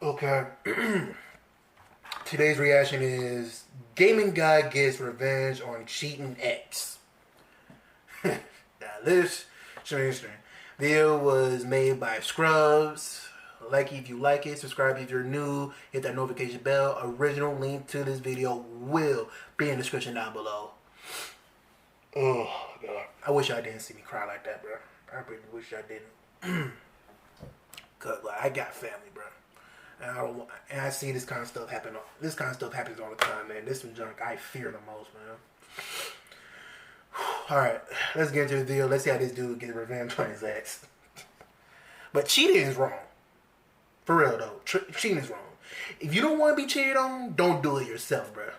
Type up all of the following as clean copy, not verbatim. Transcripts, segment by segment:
Okay. Today's reaction is Gaming Guy gets revenge on cheating ex. Now this video was made by Scrubs. Like if you like it, subscribe if you're new, hit that notification bell. Original link to this video will be in the description down below. Oh god. I wish I didn't see me cry like that, bro. I really wish I didn't. Cause like I got family, bro. And I see this kind of stuff happen. This kind of stuff happens all the time, man. This one junk I fear the most, man. All right, let's get into the video. Let's see how this dude gets revenge on his ex. But cheating is wrong. For real though, cheating is wrong. If you don't want to be cheated on, don't do it yourself, bro.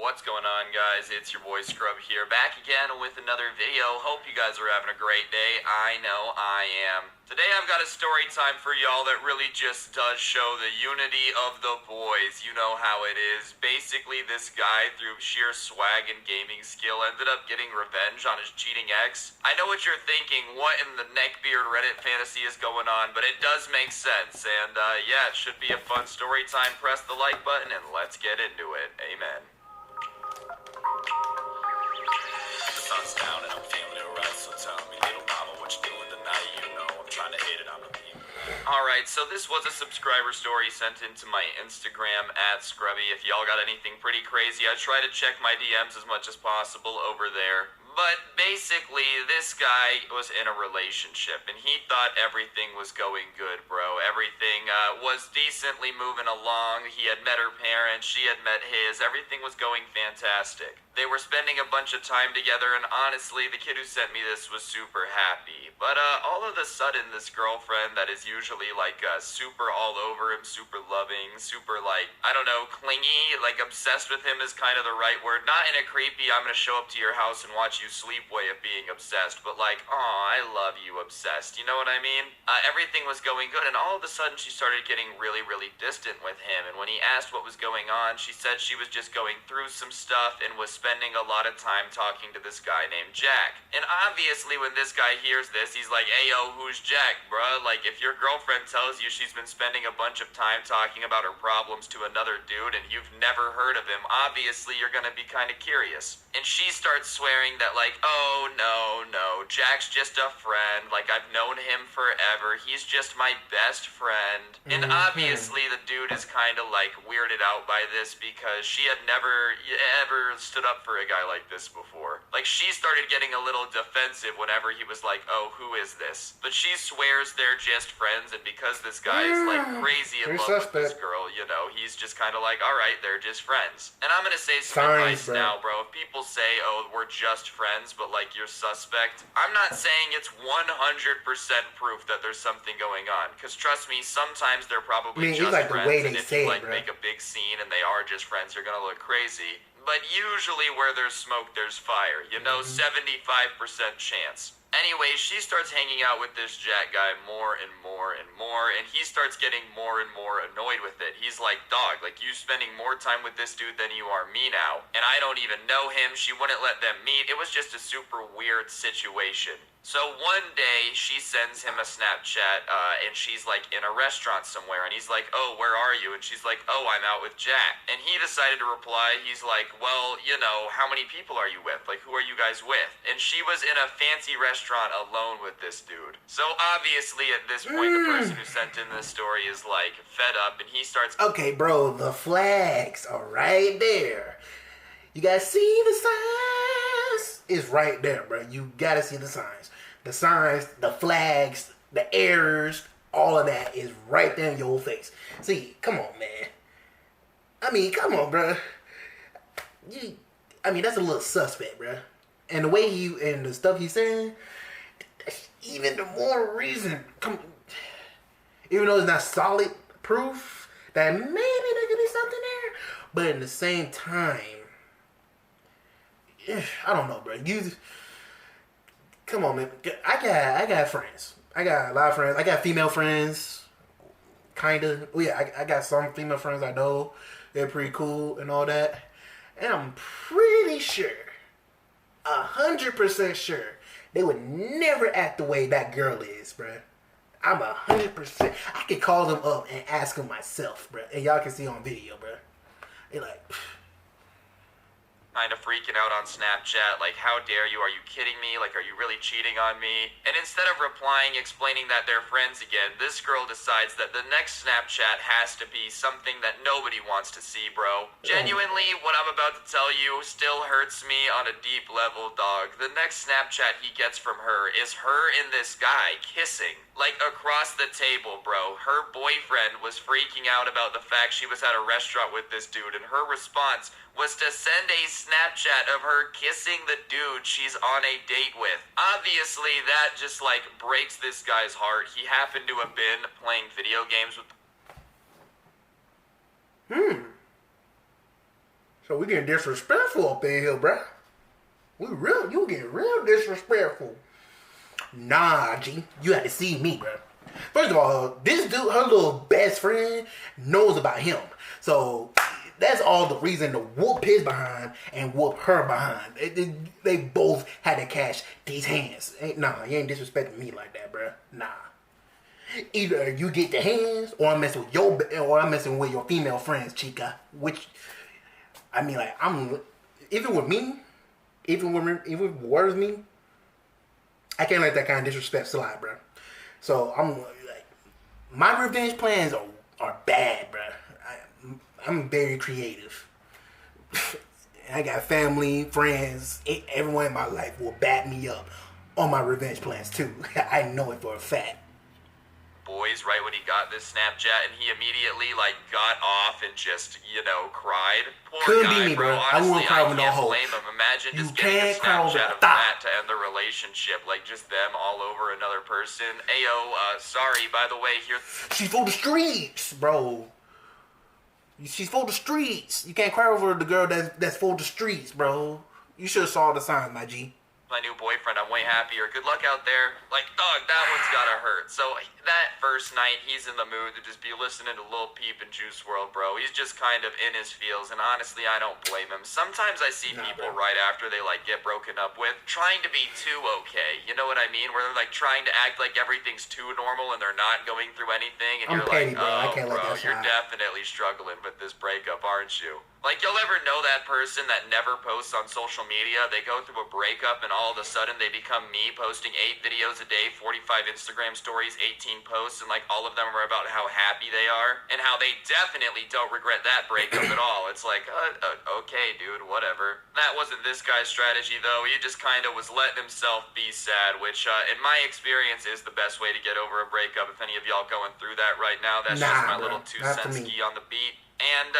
What's going on, guys? It's your boy Scrub here, back again with another video. Hope you guys are having a great day. I know I am. Today I've got a story time for y'all that really just does show the unity of the boys. You know how it is. Basically, this guy, through sheer swag and gaming skill, ended up getting revenge on his cheating ex. I know what you're thinking, what in the neckbeard Reddit fantasy is going on, but it does make sense. And yeah, it should be a fun story time. Press the like button and let's get into it. Amen. The sun's down and I'm feeling it right, so tell me, little mama, what you doing tonight? You know I'm trying to hit it on the beam. Alright, so this was a subscriber story sent into my Instagram @Scrubby. If y'all got anything pretty crazy, I try to check my DMs as much as possible over there. But basically, this guy was in a relationship, and he thought everything was going good, bro. Everything was decently moving along. He had met her parents, she had met his. Everything was going fantastic. They were spending a bunch of time together, and honestly, the kid who sent me this was super happy. But all of a sudden, this girlfriend that is usually like super all over him, super loving, super like, I don't know, clingy, like obsessed with him is kind of the right word. Not in a creepy, I'm gonna show up to your house and watch you sleep way of being obsessed, but like, aw, I love you obsessed, you know what I mean? Everything was going good, and all of a sudden she started getting really, really distant with him, and when he asked what was going on, she said she was just going through some stuff and was spending a lot of time talking to this guy named Jack. And obviously when this guy hears this, he's like, hey yo, who's Jack, bruh? Like, if your girlfriend tells you she's been spending a bunch of time talking about her problems to another dude and you've never heard of him, obviously you're gonna be kind of curious. And she starts swearing that like, oh no, Jack's just a friend, like I've known him forever, he's just my best friend. And obviously the dude is kind of like weirded out by this because she had never ever stood up for a guy like this before. Like, she started getting a little defensive whenever he was like, oh, who is this? But she swears they're just friends, and because this guy is like crazy in love with this girl, you know, he's just kind of like, alright, they're just friends. And I'm gonna say some advice now, bro. If people say, oh, we're just friends, but like you're suspect, I'm not saying it's 100% proof that there's something going on, because trust me, sometimes they're probably just like friends, the way they and if say you it, like bro. make a big scene and they are just friends, you're gonna look crazy. But usually where there's smoke, there's fire. You know, 75% chance. Anyway, she starts hanging out with this Jack guy more and more and more, and he starts getting more and more annoyed with it. He's like, dog, like, you spending more time with this dude than you are me now, and I don't even know him. She wouldn't let them meet. It was just a super weird situation. So one day, she sends him a Snapchat, and she's like in a restaurant somewhere, and he's like, oh, where are you? And she's like, oh, I'm out with Jack. And he decided to reply, he's like, well, you know, how many people are you with? Like, who are you guys with? And she was in a fancy restaurant alone with this dude. So obviously at this point, the person who sent in this story is like fed up, and he starts, Okay, bro, the flags are right there. You gotta see the signs. It's right there, bro. You gotta see the signs. The signs, the flags, the errors, all of that is right there in your face. See, come on, man. I mean, come on, bro. That's a little suspect, bro. And the way and the stuff he's saying, even the more reason, even though it's not solid proof that maybe there could be something there, but in the same time, I don't know, bro. Come on, man. I got friends. I got a lot of friends. I got female friends, kinda. Oh yeah, I got some female friends I know. They're pretty cool and all that. And I'm pretty sure, 100% sure, they would never act the way that girl is, bruh. I'm 100%. I can call them up and ask them myself, bruh. And y'all can see on video, bruh. They like... kind of freaking out on Snapchat, like, how dare you, are you kidding me, like, are you really cheating on me? And instead of replying, explaining that they're friends again, this girl decides that the next Snapchat has to be something that nobody wants to see, bro. Genuinely, what I'm about to tell you still hurts me on a deep level, dog. The next Snapchat he gets from her is her and this guy kissing. Like, across the table, bro. Her boyfriend was freaking out about the fact she was at a restaurant with this dude, and her response was to send a Snapchat of her kissing the dude she's on a date with. Obviously, that just, like, breaks this guy's heart. He happened to have been playing video games with... So we getting disrespectful up in here, bruh. You getting real disrespectful. Nah, G, you had to see me, bro. First of all, this dude, her little best friend, knows about him. So that's all the reason to whoop his behind and whoop her behind. They both had to cash these hands. Nah, you ain't disrespecting me like that, bro. Nah. Either you get the hands, or I'm messing with your female friends, chica. Which, I mean, like, even with words me. I can't let that kind of disrespect slide, bro. So I'm like, my revenge plans are bad, bro. I'm very creative. I got family, friends, everyone in my life will back me up on my revenge plans too. I know it for a fact. Boys, right when he got this Snapchat, and he immediately, like, got off and just, cried. Poor Could guy, be me, bro. Honestly, I won't cry with no can't hoe. blame him. Imagine You just getting a can't cry over Snapchat a of thought. that to end the relationship, like, just them all over another person. Ayo, sorry, by the way, here... She's for the streets, bro. She's for the streets. You can't cry over the girl that's for the streets, bro. You should have saw the signs, my G. My new boyfriend, I'm way happier. Good luck out there. Like, dog, that one's gotta hurt. So, that first night, he's in the mood to just be listening to Lil Peep and Juice WRLD, bro. He's just kind of in his feels, and honestly, I don't blame him. Sometimes I see people right after they, like, get broken up with, trying to be too okay. You know what I mean? Where they're, like, trying to act like everything's too normal, and they're not going through anything, and I'm you're petty, like, bro. I oh, can't let bro, that you're slide. definitely struggling with this breakup, aren't you? Like, you'll ever know that person that never posts on social media? They go through a breakup and all of a sudden they become me, posting 8 videos a day, 45 Instagram stories, 18 posts, and like all of them are about how happy they are and how they definitely don't regret that breakup at all. It's like, okay, dude, whatever. That wasn't this guy's strategy, though. He just kind of was letting himself be sad, which, in my experience, is the best way to get over a breakup. If any of y'all going through that right now, that's just my little 2 cents ski on the beat. And,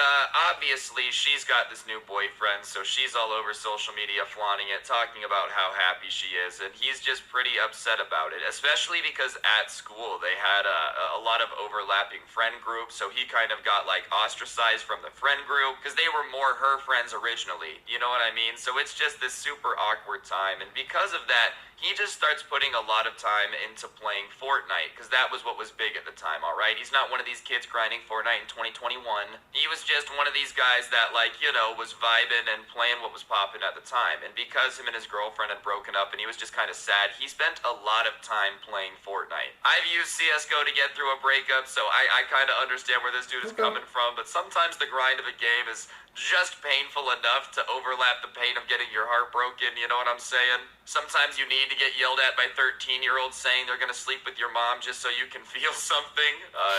obviously, she's got this new boyfriend, so she's all over social media flaunting it, talking about how happy she is, and he's just pretty upset about it, especially because at school they had a lot of overlapping friend groups, so he kind of got, like, ostracized from the friend group, because they were more her friends originally, you know what I mean? So it's just this super awkward time, and because of that, he just starts putting a lot of time into playing Fortnite, because that was what was big at the time, alright? He's not one of these kids grinding Fortnite in 2021. He was just one of these guys that, like, was vibing and playing what was popping at the time. And because him and his girlfriend had broken up and he was just kind of sad, he spent a lot of time playing Fortnite. I've used CSGO to get through a breakup, so I kind of understand where this dude is coming from, but sometimes the grind of a game is just painful enough to overlap the pain of getting your heart broken, you know what I'm saying? Sometimes you need to get yelled at by 13-year-olds saying they're gonna sleep with your mom just so you can feel something.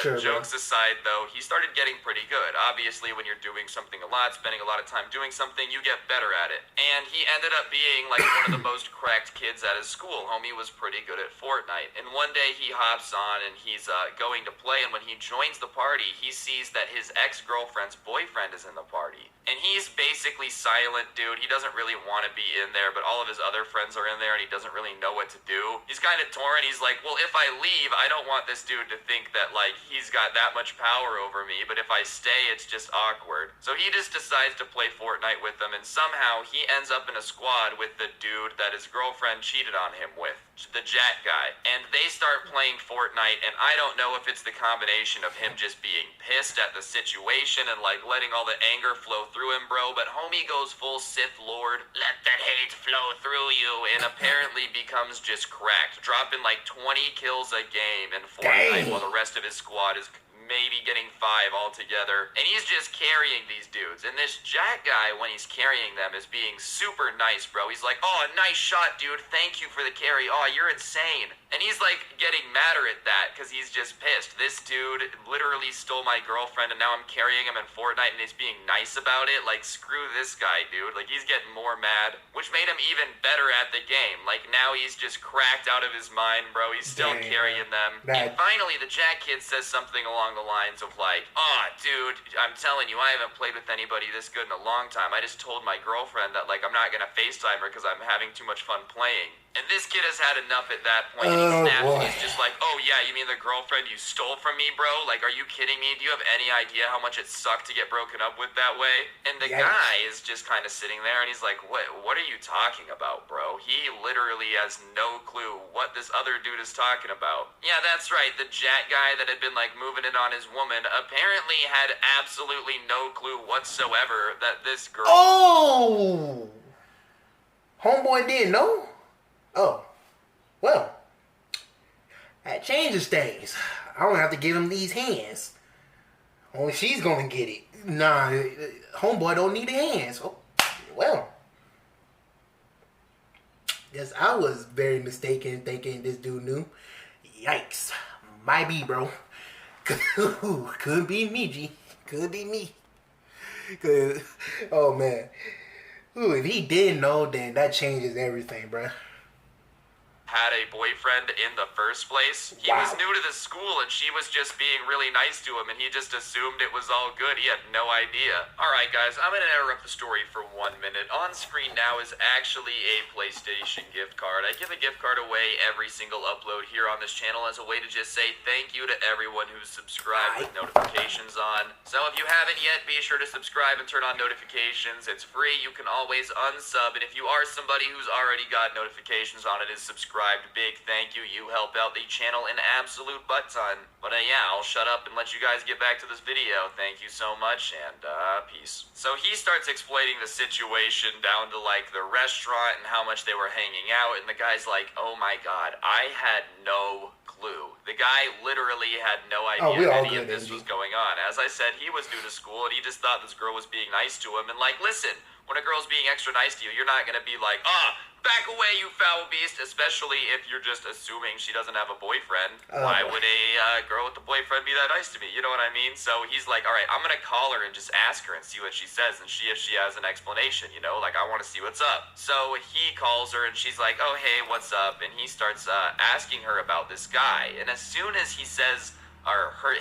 Sure, jokes aside, though, he started getting pretty good. Obviously, when you're doing something a lot, spending a lot of time doing something, you get better at it. And he ended up being, like, one of the most cracked kids at his school. Homie was pretty good at Fortnite. And one day he hops on and he's going to play, and when he joins the party, he sees that his ex-girlfriend's boyfriend is in the party. And he's basically silent, dude. He doesn't really want to be in there, but all of his other friends are in there, and he doesn't really know what to do. He's kind of torn. He's like, well, if I leave, I don't want this dude to think that, like, he's got that much power over me, but if I stay, it's just awkward. So he just decides to play Fortnite with them, and somehow he ends up in a squad with the dude that his girlfriend cheated on him with, the Jack guy. And they they start playing Fortnite, and I don't know if it's the combination of him just being pissed at the situation and like letting all the anger flow through him, bro, but homie goes full Sith Lord, let that hate flow through you, and apparently becomes just cracked, dropping like 20 kills a game in Fortnite while the rest of his squad is maybe getting 5 altogether, and he's just carrying these dudes. And this Jack guy, when he's carrying them, is being super nice, bro. He's like, oh, nice shot, dude, thank you for the carry, oh, you're insane. And he's like getting madder at that because he's just pissed. This dude literally stole my girlfriend, and now I'm carrying him in Fortnite, and he's being nice about it. Like, screw this guy, dude. Like, he's getting more mad, which made him even better at the game. Like, now he's just cracked out of his mind, bro. He's still carrying them. And finally, the Jack kid says something along the lines of like, oh, dude, I'm telling you, I haven't played with anybody this good in a long time. I just told my girlfriend that, like, I'm not gonna FaceTime her because I'm having too much fun playing. And this kid has had enough at that point, and he snaps, and he's just like, oh yeah, you mean the girlfriend you stole from me, bro? Like, are you kidding me? Do you have any idea how much it sucked to get broken up with that way? And the guy is just kind of sitting there, and he's like, what are you talking about, bro? He literally has no clue what this other dude is talking about. Yeah, that's right, the Jack guy that had been, like, moving in on his woman apparently had absolutely no clue whatsoever that this girl... Oh! Homeboy didn't know? Oh, well, that changes things. I don't have to give him these hands. Only she's gonna get it. Nah, homeboy don't need the hands. Oh, well, guess I was very mistaken thinking this dude knew. Yikes. Might be, bro. Could be me, G. Could be me. Cause, oh man. Ooh, if he didn't know, then that changes everything, bro. Had a boyfriend in the first place. He was new to the school, and she was just being really nice to him, and he just assumed it was all good. He had no idea. Alright guys, I'm gonna interrupt the story for 1 minute. On screen now is actually a PlayStation gift card. I give a gift card away every single upload here on this channel as a way to just say thank you to everyone who's subscribed with notifications on. So if you haven't yet, be sure to subscribe and turn on notifications. It's free, you can always unsub, and if you are somebody who's already got notifications on it, is subscribed, big thank you. You help out the channel an absolute butt ton. But yeah, I'll shut up and let you guys get back to this video. Thank you so much, and peace. So he starts explaining the situation down to like the restaurant and how much they were hanging out, and the guy's like, oh my god, I had no clue. The guy literally had no idea any of this was going on. As I said, he was new to school, and he just thought this girl was being nice to him. And like, listen, when a girl's being extra nice to you, you're not gonna be like, back away, you foul beast, especially if you're just assuming she doesn't have a boyfriend. Why would a girl with a boyfriend be that nice to me? You know what I mean? So he's like, all right, I'm gonna call her and just ask her and see what she says, and if she has an explanation, you know? Like, I want to see what's up. So he calls her, and she's like, oh, hey, what's up? And he starts asking her about this guy, and as soon as he says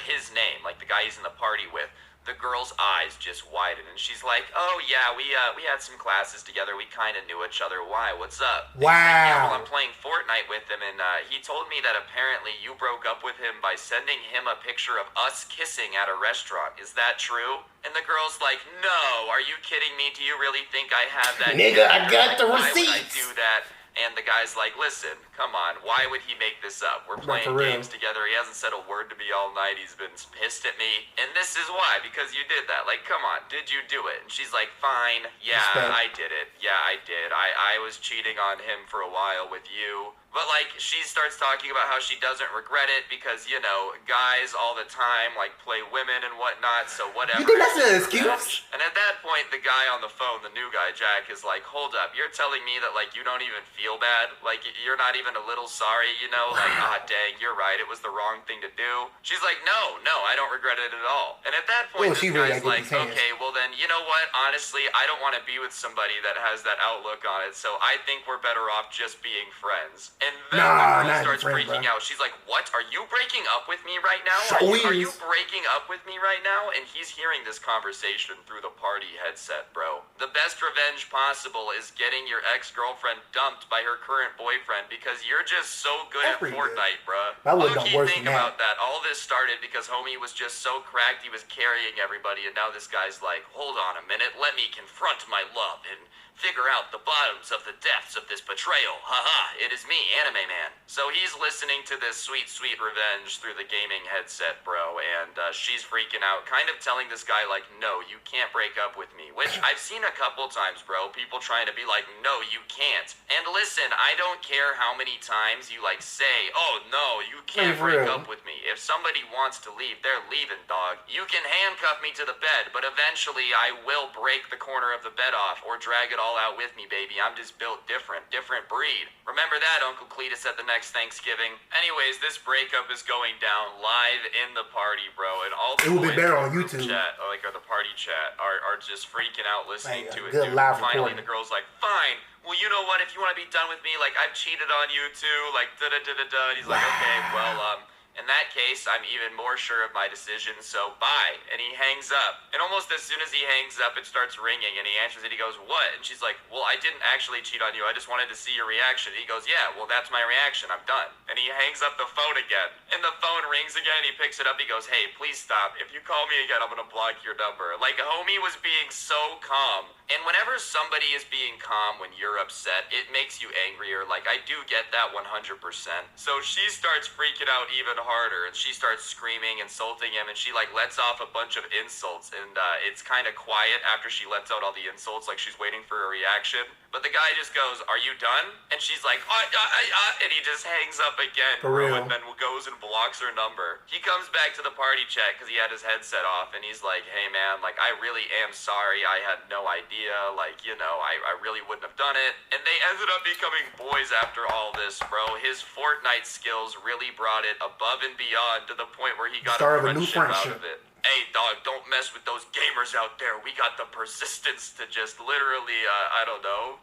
his name, like the guy he's in the party with, the girl's eyes just widen, and she's like, oh yeah, we had some classes together, we kind of knew each other, why, what's up? Wow. Like, yeah, well, I'm playing Fortnite with him, and he told me that apparently you broke up with him by sending him a picture of us kissing at a restaurant, is that true? And the girl's like, no, are you kidding me, do you really think I have that? Nigga, I got the receipts. Why would I do that? And the guy's like, listen, come on, why would he make this up? We're playing games together, he hasn't said a word to me all night, he's been pissed at me, and this is why, because you did that. Like, come on, did you do it? And she's like, fine, yeah, I did it, yeah, I did. I was cheating on him for a while with you. But, like, she starts talking about how she doesn't regret it because, you know, guys all the time, like, play women and whatnot, so whatever. You think that's an excuse? And at that point, the guy on the phone, the new guy, Jack, is like, hold up, you're telling me that, like, you don't even feel bad? Like, you're not even a little sorry, you know? Like, dang, you're right, it was the wrong thing to do. She's like, no, I don't regret it at all. And at that point, this guy's like, okay, well then, you know what? Honestly, I don't want to be with somebody that has that outlook on it, so I think we're better off just being friends. And then the girl starts freaking out. She's like, what? Are you breaking up with me right now? Are you breaking up with me right now? And he's hearing this conversation through the party headset, bro. The best revenge possible is getting your ex-girlfriend dumped by her current boyfriend because you're just so good at Fortnite, bro. Look, think about that. All this started because homie was just so cracked he was carrying everybody, and now this guy's like, hold on a minute, let me confront my love and Figure out the bottoms of the depths of this betrayal. Haha, it is me, Anime Man. So he's listening to this sweet, sweet revenge through the gaming headset, bro, and she's freaking out, kind of telling this guy, like, no, you can't break up with me, which I've seen a couple times, bro, people trying to be like, no, you can't. And listen, I don't care how many times you, like, say, oh, no, you can't break up with me. If somebody wants to leave, they're leaving, dog. You can handcuff me to the bed, but eventually I will break the corner of the bed off or drag it all out with me, baby. I'm just built different breed. Remember that, Uncle Cletus, at the next Thanksgiving. Anyways, this breakup is going down live in the party, bro, and all the boys on in the YouTube chat, or the party chat, are just freaking out listening to it, good dude. live Finally, recording. the girl's like, fine. Well, you know what? If you want to be done with me, like, I've cheated on you too, like, da-da-da-da-da. And he's like, okay, well, in that case, I'm even more sure of my decision, so bye. And he hangs up. And almost as soon as he hangs up, it starts ringing, and he answers it. He goes, what? And she's like, well, I didn't actually cheat on you. I just wanted to see your reaction. He goes, yeah, well, that's my reaction. I'm done. And he hangs up the phone again. And the phone rings again, and he picks it up. He goes, hey, please stop. If you call me again, I'm going to block your number. Like, homie was being so calm. And whenever somebody is being calm when you're upset, it makes you angrier. Like, I do get that 100%. So she starts freaking out even harder, and she starts screaming, insulting him, and she, like, lets off a bunch of insults, and it's kind of quiet after she lets out all the insults, like she's waiting for a reaction. But the guy just goes, are you done? And she's like, and he just hangs up again, For real. and then goes and blocks her number. He comes back to the party chat because he had his headset off, and he's like, hey man, like, I really am sorry. I had no idea. Like, you know, I really wouldn't have done it. And they ended up becoming boys after all this, bro. His Fortnite skills really brought it above and beyond to the point where he got a friendship out of it. Hey, dog, don't mess with those gamers out there. We got the persistence to just literally, I don't know,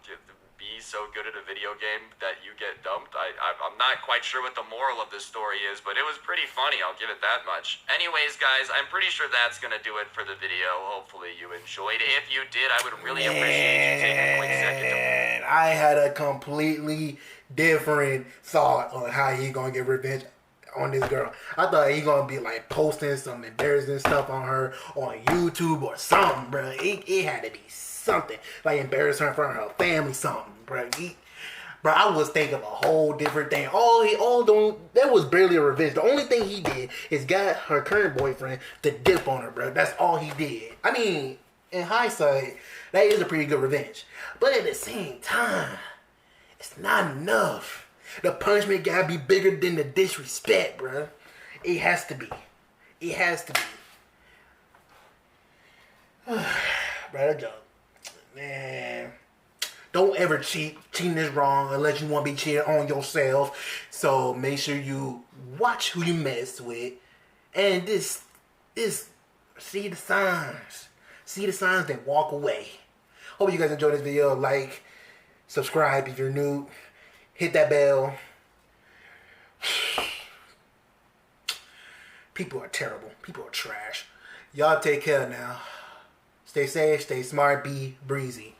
be so good at a video game that you get dumped. I'm not quite sure what the moral of this story is, but it was pretty funny, I'll give it that much. Anyways, guys, I'm pretty sure that's gonna do it for the video. Hopefully you enjoyed. If you did, I would really appreciate you taking a quick second to... And I had a completely different thought on how he gonna get revenge on this girl. I thought he gonna be like posting some embarrassing stuff on her on YouTube or something, bro. It had to be something like embarrass her in front of her family, something, bro. Bro, I was thinking of a whole different thing. That was barely a revenge. The only thing he did is got her current boyfriend to dip on her, bro. That's all he did. I mean, in hindsight, that is a pretty good revenge. But at the same time, it's not enough. The punishment gotta be bigger than the disrespect, bro. It has to be. It has to be. Bro, that joke. Man. Don't ever cheat. Cheating is wrong unless you want to be cheated on yourself. So make sure you watch who you mess with. And this see the signs. See the signs, then walk away. Hope you guys enjoyed this video. Like, subscribe if you're new. Hit that bell. People are terrible. People are trash. Y'all take care now. Stay safe, stay smart, be breezy.